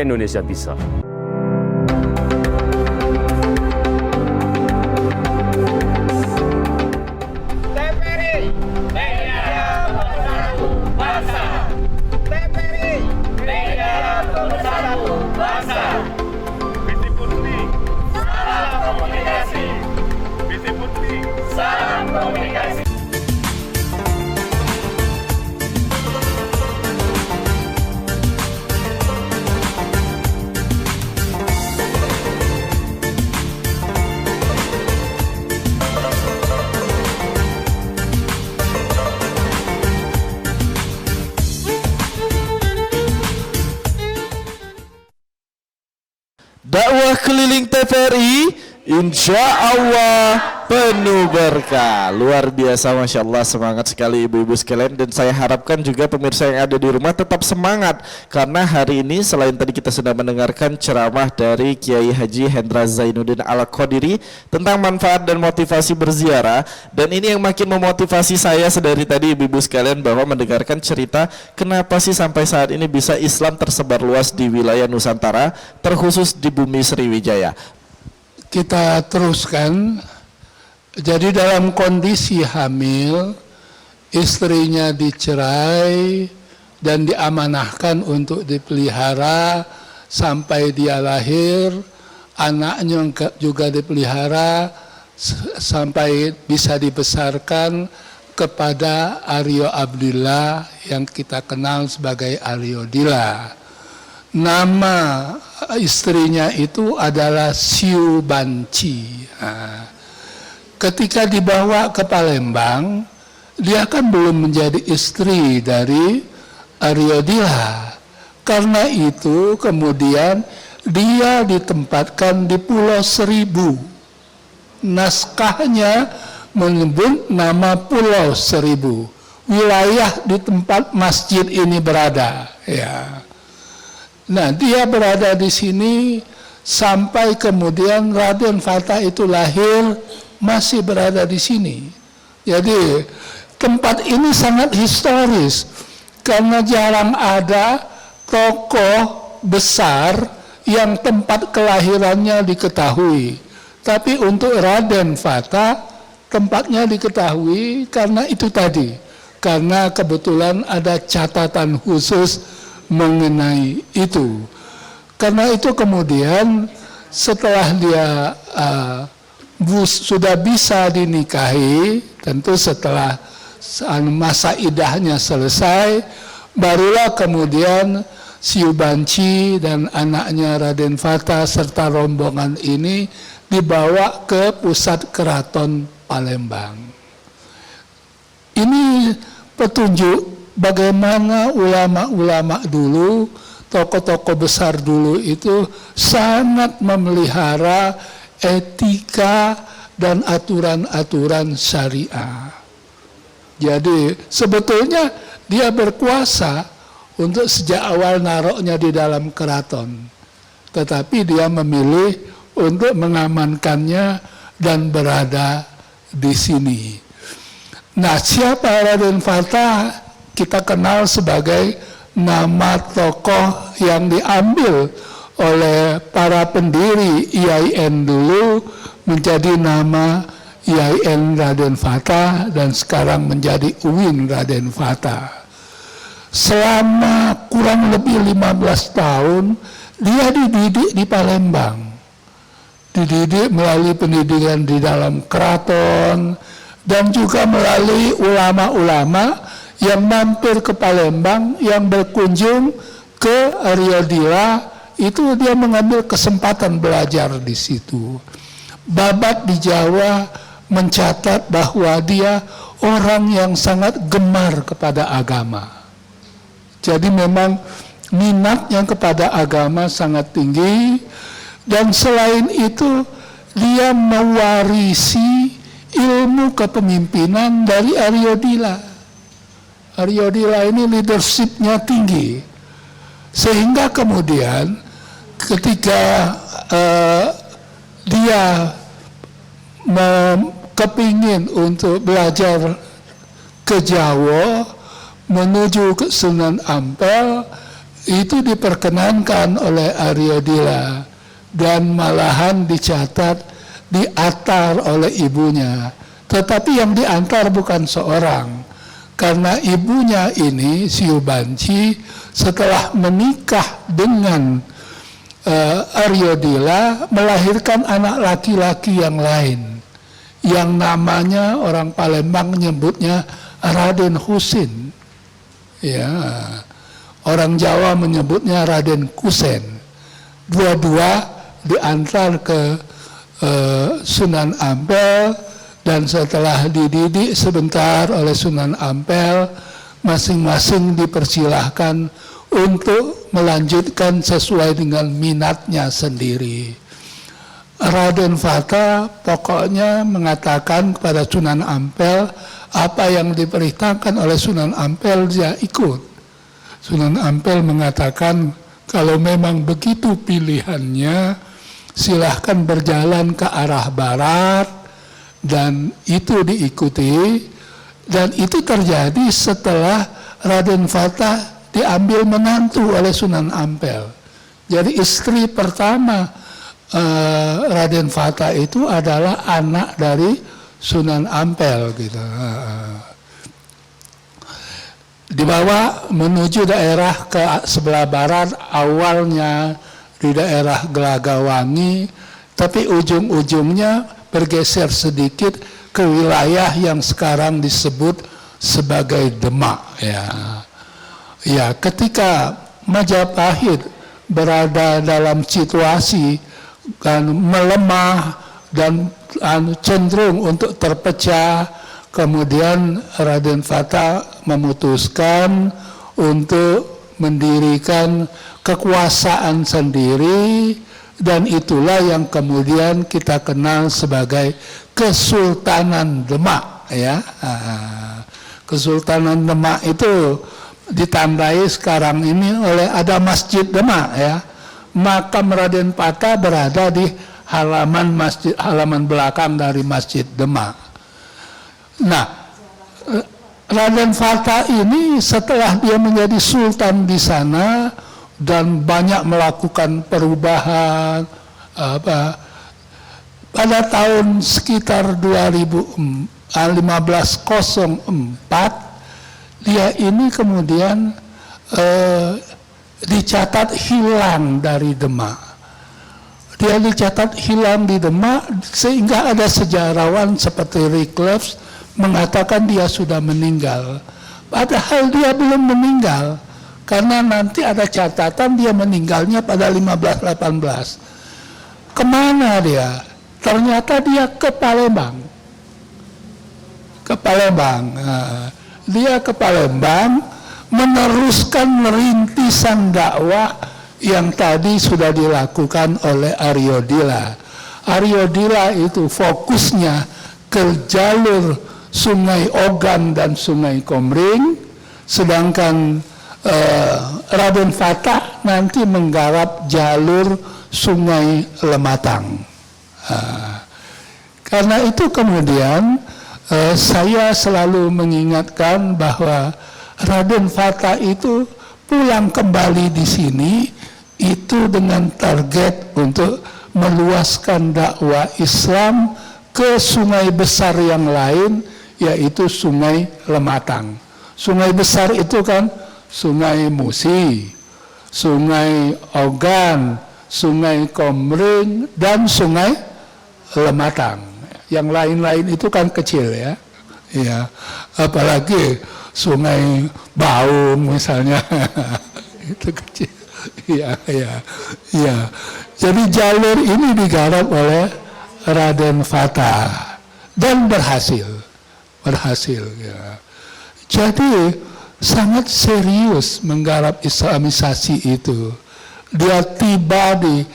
Indonesia bisa. TVRI, media pemersatu bangsa. TVRI, media pemersatu bangsa. Visi Putri, salam komunikasi. Visi Putri, salam komunikasi. Dakwah Keliling TVRI, Insya Allah penuh berkah. Luar biasa, Masya Allah, semangat sekali ibu-ibu sekalian. Dan saya harapkan juga pemirsa yang ada di rumah tetap semangat, karena hari ini selain tadi kita sudah mendengarkan ceramah dari Kiai Haji Hendra Zainuddin Al-Qadiri tentang manfaat dan motivasi berziarah, dan ini yang makin memotivasi saya sedari tadi ibu-ibu sekalian, bahwa mendengarkan cerita kenapa sih sampai saat ini bisa Islam tersebar luas di wilayah Nusantara, terkhusus di bumi Sriwijaya. Kita teruskan. Jadi dalam kondisi hamil, istrinya dicerai dan diamanahkan untuk dipelihara sampai dia lahir, anaknya juga dipelihara sampai bisa dibesarkan kepada Aryo Abdillah yang kita kenal sebagai Aryo Dila. Nama istrinya itu adalah Siu Banci. Ketika dibawa ke Palembang, dia kan belum menjadi istri dari Aryo Dila. Karena itu kemudian dia ditempatkan di Pulau Seribu. Naskahnya menyebut nama Pulau Seribu, wilayah di tempat masjid ini berada. Ya. Nah, dia berada di sini sampai kemudian Raden Fatah itu lahir, masih berada di sini. Jadi tempat ini sangat historis karena jarang ada tokoh besar yang tempat kelahirannya diketahui. Tapi untuk Raden Fatah tempatnya diketahui karena itu tadi, karena kebetulan ada catatan khusus mengenai itu. Karena itu kemudian setelah dia sudah bisa dinikahi, tentu setelah masa idahnya selesai, barulah kemudian Siu Banci dan anaknya Raden Fatah serta rombongan ini dibawa ke pusat keraton Palembang. Ini petunjuk bagaimana ulama-ulama dulu, tokoh-tokoh besar dulu itu sangat memelihara etika dan aturan-aturan syariah. Jadi sebetulnya dia berkuasa untuk sejak awal naruhnya di dalam keraton, tetapi dia memilih untuk mengamankannya dan berada di sini. Nah, siapa Raden Fatah? Kita kenal sebagai nama tokoh yang diambil oleh para pendiri IAIN dulu menjadi nama IAIN Raden Fatah dan sekarang menjadi UIN Raden Fatah. Selama kurang lebih 15 tahun dia dididik di Palembang. Dididik melalui pendidikan di dalam keraton dan juga melalui ulama-ulama yang mampir ke Palembang, yang berkunjung ke Aryo Dila, itu dia mengambil kesempatan belajar di situ. Babat di Jawa mencatat bahwa dia orang yang sangat gemar kepada agama. Jadi memang minatnya kepada agama sangat tinggi, dan selain itu dia mewarisi ilmu kepemimpinan dari Aryo Dila. Aryo Dila ini leadership-nya tinggi, sehingga kemudian ketika dia kepingin untuk belajar ke Jawa menuju ke Sunan Ampel, itu diperkenankan oleh Aryo Dila dan malahan dicatat diantar oleh ibunya. Tetapi yang diantar bukan seorang, karena ibunya ini, Siu Banci, setelah menikah dengan Aryo Dila, melahirkan anak laki-laki yang lain, yang namanya orang Palembang menyebutnya Raden Husin. Ya, orang Jawa menyebutnya Raden Kusen. Dua-dua diantar ke Sunan Ampel, dan setelah dididik sebentar oleh Sunan Ampel, masing-masing dipersilahkan untuk melanjutkan sesuai dengan minatnya sendiri. Raden Fata pokoknya mengatakan kepada Sunan Ampel, apa yang diperintahkan oleh Sunan Ampel dia ikut. Sunan Ampel mengatakan kalau memang begitu pilihannya, silahkan berjalan ke arah barat, dan itu diikuti. Dan itu terjadi setelah Raden Fata diambil menantu oleh Sunan Ampel. Jadi istri pertama Raden Fata itu adalah anak dari Sunan Ampel gitu. Dibawa menuju daerah ke sebelah barat, awalnya di daerah Gelagawangi, tapi ujung-ujungnya bergeser sedikit ke wilayah yang sekarang disebut sebagai Demak. Ya, ketika Majapahit berada dalam situasi melemah dan cenderung untuk terpecah, kemudian Raden Fata memutuskan untuk mendirikan kekuasaan sendiri, dan itulah yang kemudian kita kenal sebagai Kesultanan Demak. Ya, Kesultanan Demak itu ditandai sekarang ini oleh ada Masjid Demak. Ya, makam Raden Fata berada di halaman belakang dari Masjid Demak. Nah, Raden Fata ini setelah dia menjadi sultan di sana dan banyak melakukan perubahan, pada tahun sekitar 1504 dia ini kemudian dicatat hilang dari Demak. Dia dicatat hilang di Demak sehingga ada sejarawan seperti Reclus mengatakan dia sudah meninggal. Padahal dia belum meninggal, karena nanti ada catatan dia meninggalnya pada 1518. Kemana dia? Ternyata dia ke Palembang. Ke Palembang. Dia ke Palembang meneruskan rintisan dakwah yang tadi sudah dilakukan oleh Aryo Dila. Aryo Dila itu fokusnya ke jalur Sungai Ogan dan Sungai Komering, sedangkan Raden Fata nanti menggarap jalur Sungai Lematang. Karena itu kemudian saya selalu mengingatkan bahwa Raden Fata itu pulang kembali di sini itu dengan target untuk meluaskan dakwah Islam ke sungai besar yang lain, yaitu Sungai Lematang. Sungai besar itu kan Sungai Musi, Sungai Ogan, Sungai Komering, dan Sungai Lematang. Yang lain-lain itu kan kecil ya. Ya, apalagi Sungai Baung misalnya itu kecil. Ya. Jadi jalur ini digarap oleh Raden Fata dan berhasil. Ya. Jadi sangat serius menggarap Islamisasi itu. Dia tiba di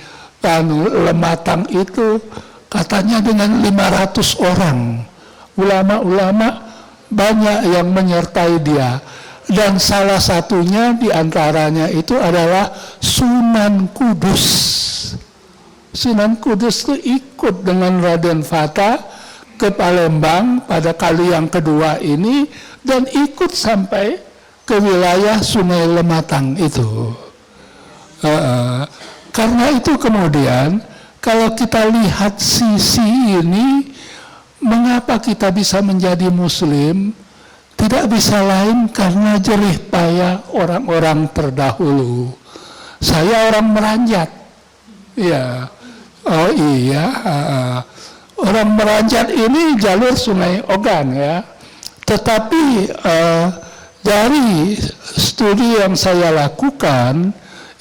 Lematang itu katanya dengan 500 orang. Ulama-ulama banyak yang menyertai dia. Dan salah satunya diantaranya itu adalah Sunan Kudus. Sunan Kudus itu ikut dengan Raden Fata ke Palembang pada kali yang kedua ini, dan ikut sampai ke wilayah Sungai Lematang itu. Karena itu kemudian kalau kita lihat sisi ini, mengapa kita bisa menjadi Muslim? Tidak bisa lain karena jerih payah orang-orang terdahulu. Saya orang Meranjat, ya. Oh iya, orang Meranjat ini jalur Sungai Ogan ya. Tetapi dari studi yang saya lakukan,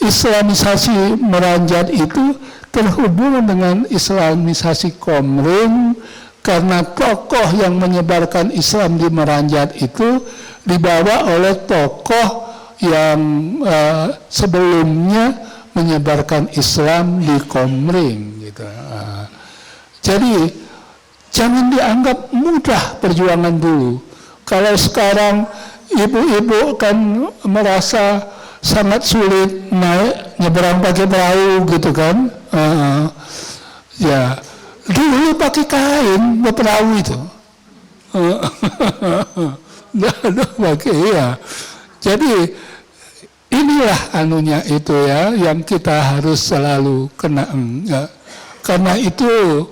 Islamisasi Meranjat itu terhubung dengan Islamisasi Komering, karena tokoh yang menyebarkan Islam di Meranjat itu dibawa oleh tokoh yang sebelumnya menyebarkan Islam di Komering gitu. Jadi jangan dianggap mudah perjuangan dulu. Kalau sekarang ibu-ibu kan merasa sangat sulit naik nyeberang pakai perahu gitu kan. Ya dulu pakai kain perahu itu. Nggak pakai ya. Jadi inilah anunya itu ya yang kita harus selalu kena ya. Karena itu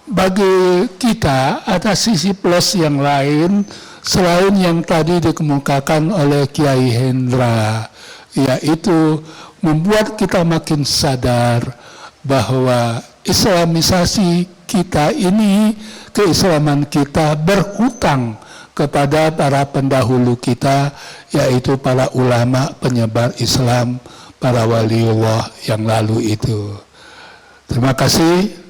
bagi kita ada sisi plus yang lain selain yang tadi dikemukakan oleh Kiai Hendra, yaitu membuat kita makin sadar bahwa Islamisasi kita ini, keislaman kita berhutang kepada para pendahulu kita, yaitu para ulama penyebar Islam, para waliullah yang lalu itu. Terima kasih.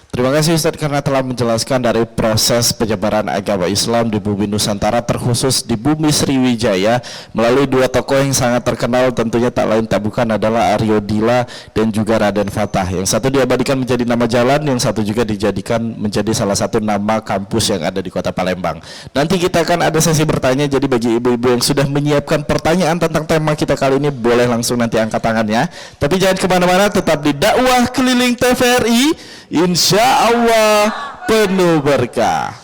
Terima kasih Ustadz karena telah menjelaskan dari proses penyebaran agama Islam di bumi Nusantara, terkhusus di bumi Sriwijaya, melalui dua tokoh yang sangat terkenal, tentunya tak lain tak bukan adalah Aryo Dila dan juga Raden Fatah. Yang satu diabadikan menjadi nama jalan, yang satu juga dijadikan menjadi salah satu nama kampus yang ada di Kota Palembang. Nanti kita akan ada sesi bertanya, jadi bagi ibu-ibu yang sudah menyiapkan pertanyaan tentang tema kita kali ini, boleh langsung nanti angkat tangannya. Tapi jangan kemana-mana, tetap di Dakwah Keliling TVRI, insya Allah penuh berkah.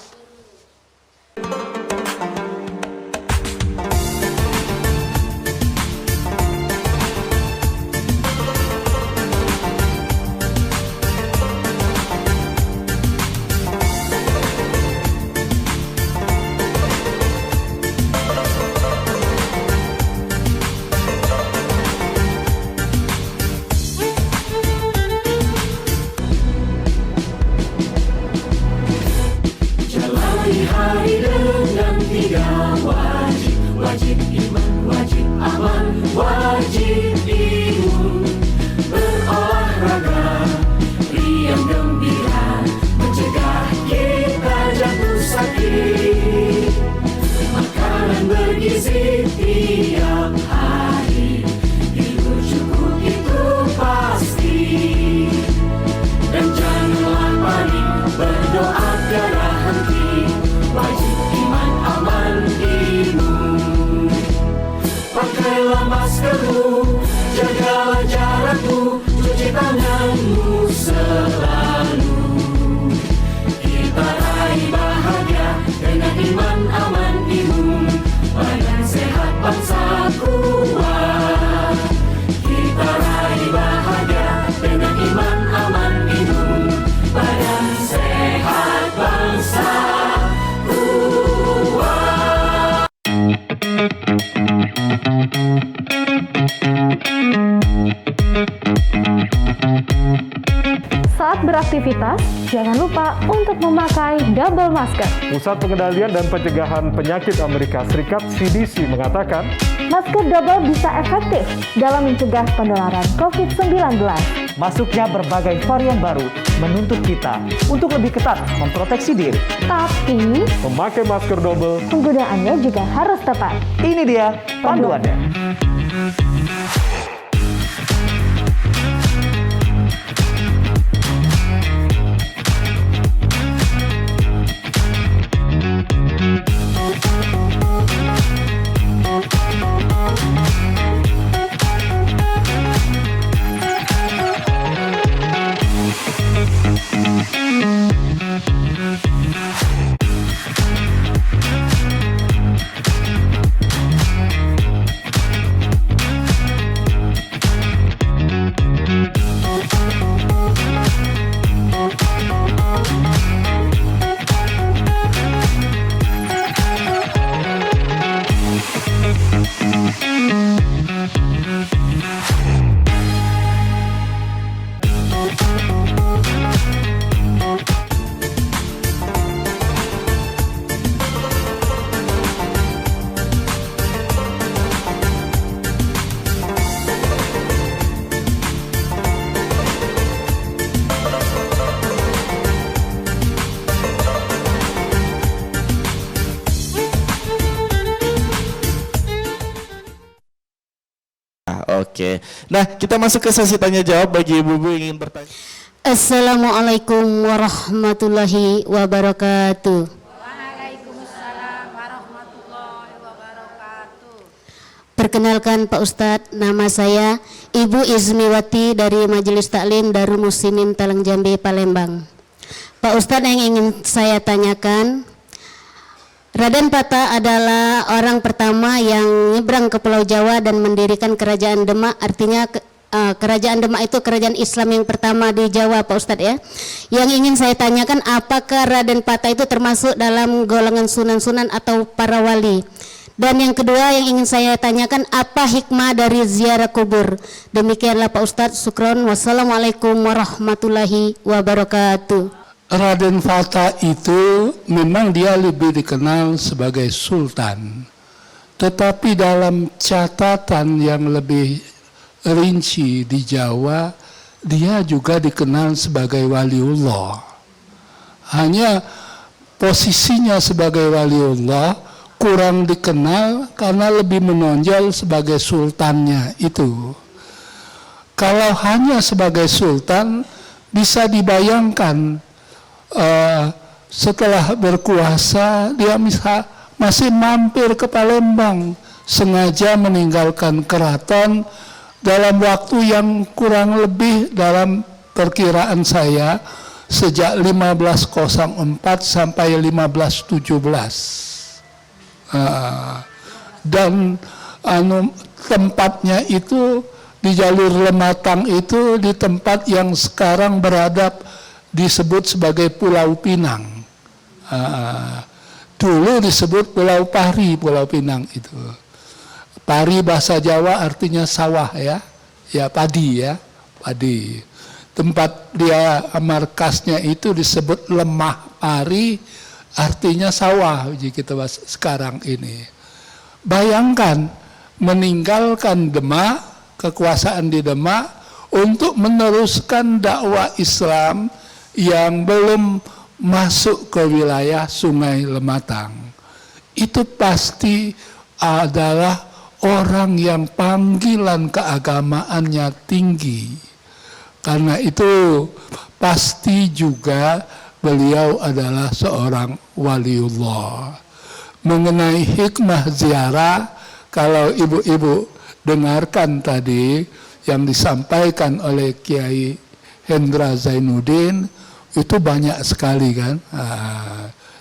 Saat beraktivitas, jangan lupa untuk memakai double masker. Pusat Pengendalian dan Pencegahan Penyakit Amerika Serikat (CDC) mengatakan, Masker double bisa efektif dalam mencegah penularan COVID-19. Masuknya berbagai varian baru menuntut kita untuk lebih ketat memproteksi diri. Tapi, memakai masker double, penggunaannya juga harus tepat. Ini dia panduannya. Oke. Nah, kita masuk ke sesi tanya jawab bagi ibu-ibu yang ingin bertanya. Assalamualaikum warahmatullahi wabarakatuh. Waalaikumsalam warahmatullahi wabarakatuh. Perkenalkan Pak Ustadz, nama saya Ibu Izmiwati dari Majelis Taklim Darul Muslimin Talang Jambi, Palembang. Pak Ustadz, yang ingin saya tanyakan, Raden Patah adalah orang pertama yang nyebrang ke Pulau Jawa dan mendirikan kerajaan Demak, artinya kerajaan Demak itu kerajaan Islam yang pertama di Jawa, Pak Ustadz ya. Yang ingin saya tanyakan, apakah Raden Patah itu termasuk dalam golongan sunan-sunan atau para wali? Dan yang kedua yang ingin saya tanyakan, apa hikmah dari ziarah kubur? Demikianlah Pak Ustadz, syukron. Wassalamualaikum warahmatullahi wabarakatuh. Raden Fatah itu memang dia lebih dikenal sebagai sultan, tetapi dalam catatan yang lebih rinci di Jawa, dia juga dikenal sebagai waliullah. Hanya posisinya sebagai waliullah kurang dikenal karena lebih menonjol sebagai sultannya itu. Kalau hanya sebagai sultan, bisa dibayangkan setelah berkuasa dia masih mampir ke Palembang, sengaja meninggalkan keraton dalam waktu yang kurang lebih, dalam perkiraan saya, sejak 1504 sampai 1517. Dan tempatnya itu di jalur Lematang itu, di tempat yang sekarang beradab disebut sebagai Pulau Pinang. Dulu disebut Pulau Pari, Pulau Pinang itu. Pari bahasa Jawa artinya sawah ya, padi ya, padi. Tempat dia markasnya itu disebut Lemah Pari, artinya sawah jika kita bahas sekarang ini. Bayangkan meninggalkan Demak, kekuasaan di Demak, untuk meneruskan dakwah Islam yang belum masuk ke wilayah Sungai Lematang. Itu pasti adalah orang yang panggilan keagamaannya tinggi. Karena itu pasti juga beliau adalah seorang waliullah. Mengenai hikmah ziarah, kalau ibu-ibu dengarkan tadi yang disampaikan oleh Kiai Hendra Zainuddin, itu banyak sekali kan.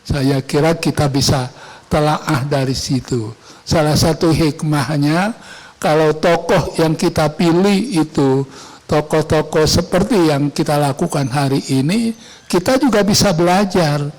Saya kira kita bisa telaah dari situ. Salah satu hikmahnya, kalau tokoh yang kita pilih itu tokoh-tokoh seperti yang kita lakukan hari ini, kita juga bisa belajar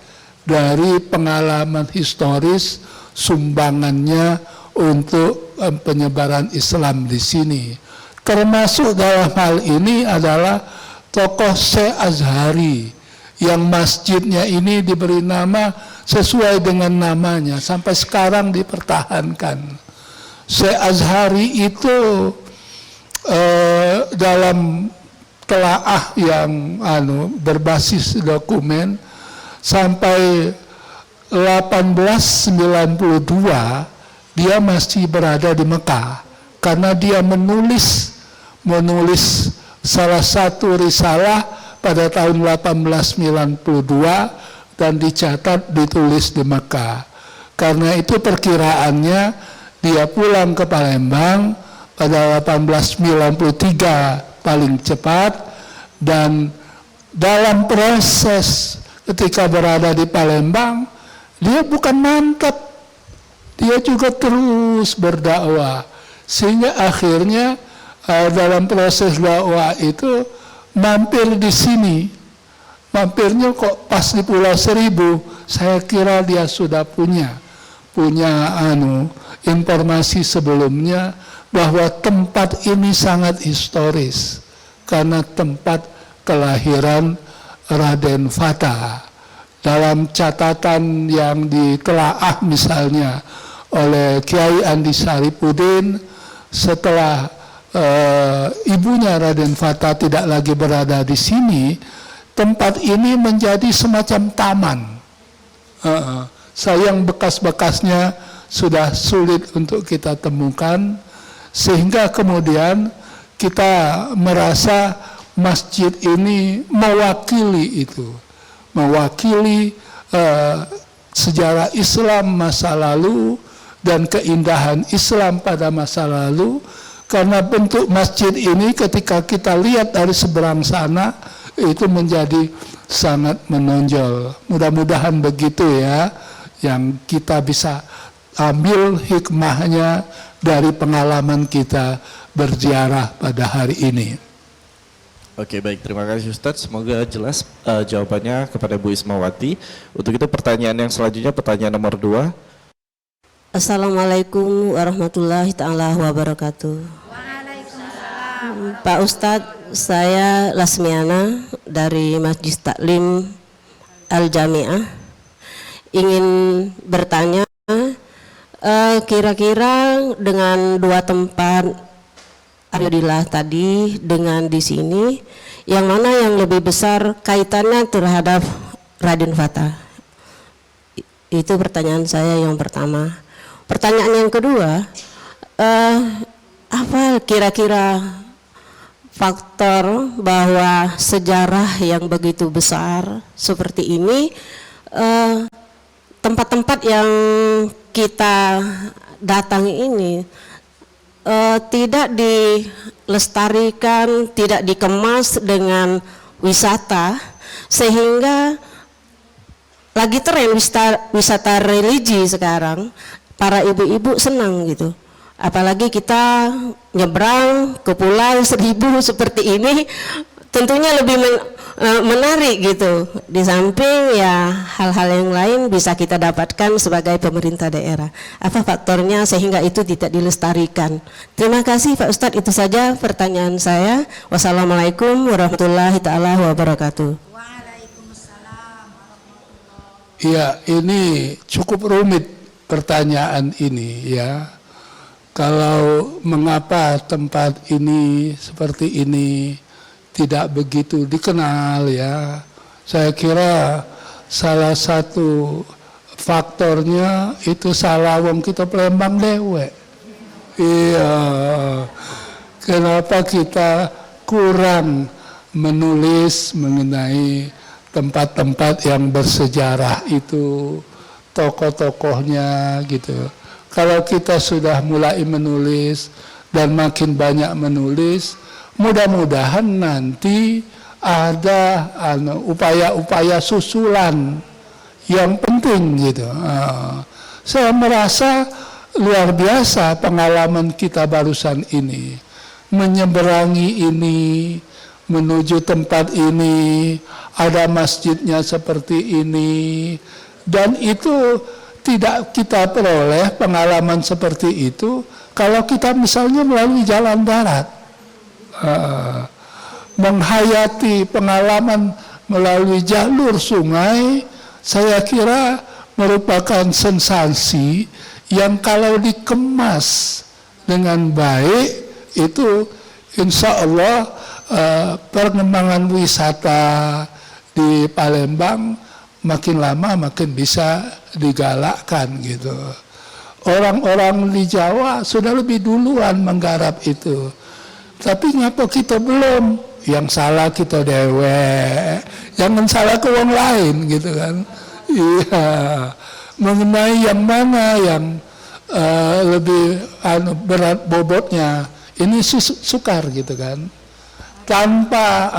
dari pengalaman historis sumbangannya untuk penyebaran Islam di sini. Termasuk dalam hal ini adalah tokoh Syekh Azhari, yang masjidnya ini diberi nama sesuai dengan namanya, sampai sekarang dipertahankan. Syekh Azhari itu dalam telaah yang berbasis dokumen, sampai 1892 dia masih berada di Mekah, karena dia menulis salah satu risalah pada tahun 1892 dan dicatat ditulis di Mekah. Karena itu perkiraannya dia pulang ke Palembang pada 1893 paling cepat, dan dalam proses ketika berada di Palembang dia bukan mantap, dia juga terus berdakwah, sehingga akhirnya dalam proses dakwah itu mampir di sini. Mampirnya kok pas di Pulau Seribu. Saya kira dia sudah punya informasi sebelumnya bahwa tempat ini sangat historis karena tempat kelahiran Raden Fatah. Dalam catatan yang ditelaah misalnya oleh Kiai Andi Saripudin, setelah ibunya Raden Fatah tidak lagi berada di sini, tempat ini menjadi semacam taman. Sayang bekas-bekasnya sudah sulit untuk kita temukan, sehingga kemudian kita merasa masjid ini mewakili itu, mewakili sejarah Islam masa lalu dan keindahan Islam pada masa lalu. Karena bentuk masjid ini ketika kita lihat dari seberang sana itu menjadi sangat menonjol. Mudah-mudahan begitu ya, yang kita bisa ambil hikmahnya dari pengalaman kita berziarah pada hari ini. Oke, baik, terima kasih Ustadz. Semoga jelas jawabannya kepada Bu Ismawati. Untuk itu pertanyaan yang selanjutnya, pertanyaan nomor 2. Assalamualaikum warahmatullahi ta'ala wabarakatuh. Pak Ustadz, saya Lasmiana dari Masjid Taklim Al-Jami'ah ingin bertanya, kira-kira dengan 2 tempat Alhamdulillah tadi dengan di sini, yang mana yang lebih besar kaitannya terhadap Raden Fatah? Itu pertanyaan saya yang pertama. Pertanyaan yang kedua, apa kira-kira faktor bahwa sejarah yang begitu besar seperti ini, tempat-tempat yang kita datangi ini tidak dilestarikan, tidak dikemas dengan wisata, sehingga lagi tren wisata religi sekarang, para ibu-ibu senang gitu. Apalagi kita nyebrang ke Pulau Seribu seperti ini, tentunya lebih menarik gitu. Di samping ya hal-hal yang lain bisa kita dapatkan sebagai pemerintah daerah. Apa faktornya sehingga itu tidak dilestarikan? Terima kasih Pak Ustadz, itu saja pertanyaan saya. Wassalamualaikum warahmatullahi ta'ala wabarakatuh. Ya, ini cukup rumit pertanyaan ini ya. Kalau mengapa tempat ini seperti ini tidak begitu dikenal ya, saya kira salah satu faktornya itu salah wong kita Palembang dewe. Iya, kenapa kita kurang menulis mengenai tempat-tempat yang bersejarah itu, tokoh-tokohnya gitu. Kalau kita sudah mulai menulis dan makin banyak menulis, mudah-mudahan nanti ada upaya-upaya susulan yang penting gitu. Saya merasa luar biasa pengalaman kita barusan ini, menyeberangi ini, menuju tempat ini, ada masjidnya seperti ini, dan itu tidak kita peroleh pengalaman seperti itu kalau kita misalnya melalui jalan darat. Menghayati pengalaman melalui jalur sungai, saya kira merupakan sensasi yang kalau dikemas dengan baik itu insya Allah pengembangan wisata di Palembang makin lama makin bisa digalakkan gitu. Orang-orang di Jawa sudah lebih duluan menggarap itu. Tapi ngapa kita belum? Yang salah kita dewe. Jangan salah ke orang lain gitu kan. Iya. Mengenai yang mana yang lebih berat bobotnya, ini sukar gitu kan. Tanpa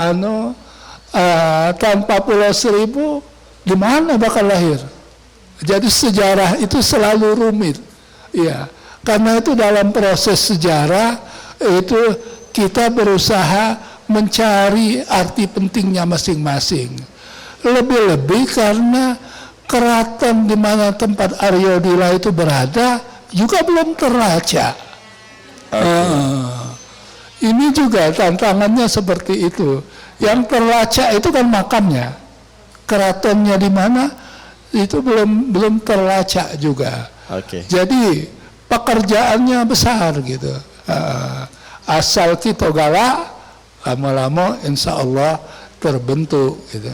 tanpa Pulau Seribu, di mana bakal lahir? Jadi sejarah itu selalu rumit, ya. Karena itu dalam proses sejarah itu kita berusaha mencari arti pentingnya masing-masing. Lebih-lebih karena keraton di mana tempat Arya Dila itu berada juga belum terlacak. Ini juga tantangannya seperti itu. Yang terlacak itu kan makamnya. Keratonnya di mana itu belum terlacak juga. Jadi pekerjaannya besar gitu. Asal kita galak, lama-lama insya Allah terbentuk gitu.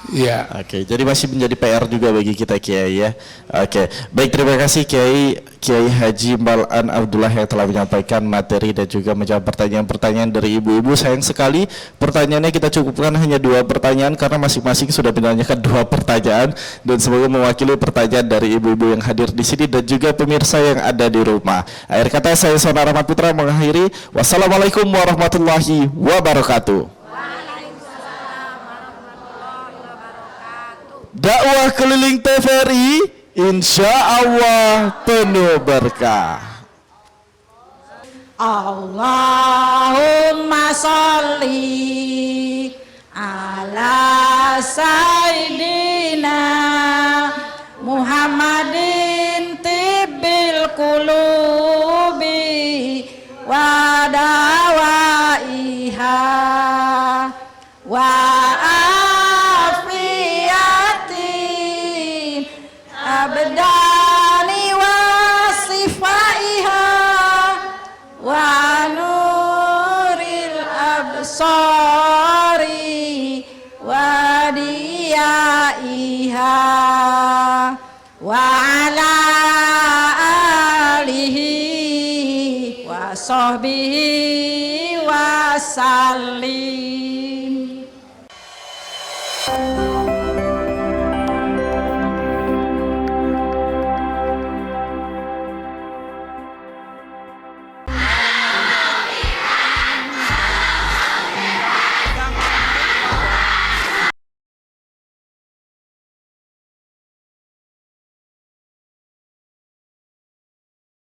Ya. Oke, jadi masih menjadi PR juga bagi kita Kiai ya. Oke, baik, terima kasih Kiai Haji Malan Abdullah yang telah menyampaikan materi dan juga menjawab pertanyaan-pertanyaan dari ibu-ibu. Sayang sekali pertanyaannya kita cukupkan hanya 2 pertanyaan karena masing-masing sudah menanyakan 2 pertanyaan, dan semoga mewakili pertanyaan dari ibu-ibu yang hadir di sini dan juga pemirsa yang ada di rumah. Akhir kata saya Sona Rahmat Putra mengakhiri. Wassalamualaikum warahmatullahi wabarakatuh. Dakwah keliling TVRI insya Allah penuh berkah. Allahumma sholli ala sayyidina Muhammadin tibbil qulubi wa dawaiha wa abdani wa sifaiha wa nuril absari wa diyaiha wa ala alihi wa sahbihi wa sallim.